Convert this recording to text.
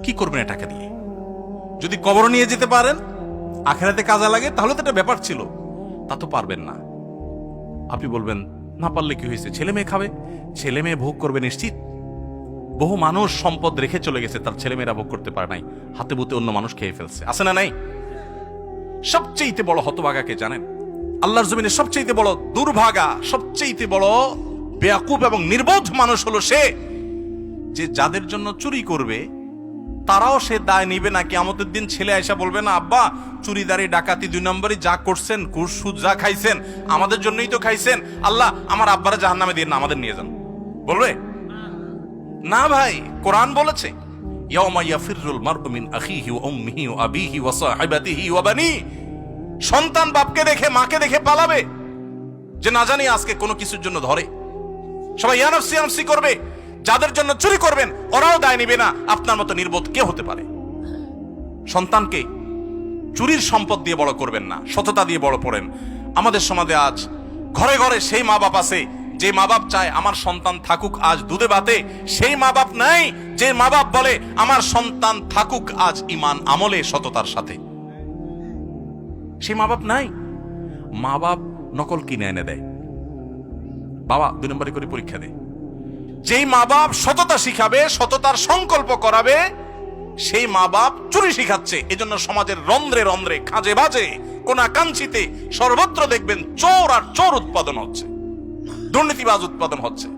কি করবেন টাকা দিয়ে? যদি কবর নিয়ে যেতে পারেন, আখেরাতে কাজে লাগে, তাহলে তো একটা ব্যাপার ছিল। তা তো পারবেন না। আপনি বলবেন না পারলে কি হয়েছে, ছেলে মেয়ে খাবে, ছেলে মেয়ে ভোগ করবে নিশ্চিত। বহু মানুষ সম্পদ রেখে চলে গেছে, তার ছেলে মেয়েরা ভোগ করতে পারে নাই, হাতে বুতে অন্য মানুষ খেয়ে ফেলছে, আছে না নাই? সবচেয়ে বড় হতভাগা কে জানেন? আল্লাহর জমিনে সবচেয়ে বড় দুর্ভাগা, সবচেয়ে বড় বেয়াকুব এবং নির্বোধ মানুষ হলো সে, যে যাদের জন্য চুরি করবে তারাও সে দায় নিবে না। কিয়ামতের দিন ছেলে আয়সা বলবে না, আব্বা চুরিদারি ডাকাতি 2 নম্বরই যা করছেন, ঘুষ সুদ যা খাইছেন, আমাদের জন্যই তো খাইছেন, আল্লাহ আমার আব্বারা জাহান্নামে দিয়ে না, আমাদের নিয়ে যান। বলবে না ভাই, কোরআন বলেছে ইয়াউমা ইয়াফিরুল মারউ মিন আখিহি ওয়া উম্মিহি ওয়া আবিহি ওয়া সাহিবাতিহি ওয়া বানি। সন্তান বাপকে দেখে মাকে দেখে পালাবে, যে না জানি আজকে কোনো কিছুর জন্য ধরে। সবাই ইয়া নাফসি ইয়া নাফসি করবে। যাদের জন্য চুরি করবেন ওরাও দায় নিবে না। আপনার মতো নির্বোধ কে হতে পারে? সন্তানকে চুরির সম্পদ দিয়ে বড় করবেন না, সততা দিয়ে বড় করেন। আমাদের সমাজে আজ ঘরে ঘরে সেই মা বাপ আছে যে মা বাপ চায় আমার সন্তান থাকুক আজ দুধে ভাতে, সেই মা বাপ নাই যে মা বাপ বলে আমার সন্তান থাকুক আজ ঈমান আমলে সততার সাথে। সেই মা বাপ নাই। মা বাপ নকল কিনে এনে দেয়, বাবা 2 নম্বরে করে পরীক্ষা দেয়। যেই মা বাপ সততা শিখাবে, সততার সংকল্প করাবে, সেই মা বাপ চুরি শিখাচ্ছে। এজন্য সমাজের রন্ধ্রে রন্ধ্রে, খাঁজে বাজে, কোনা কাঞ্চিতে সর্বত্র দেখবেন চোর আর চোর উৎপাদন হচ্ছে, দুর্নীতিবাজ উৎপাদন হচ্ছে।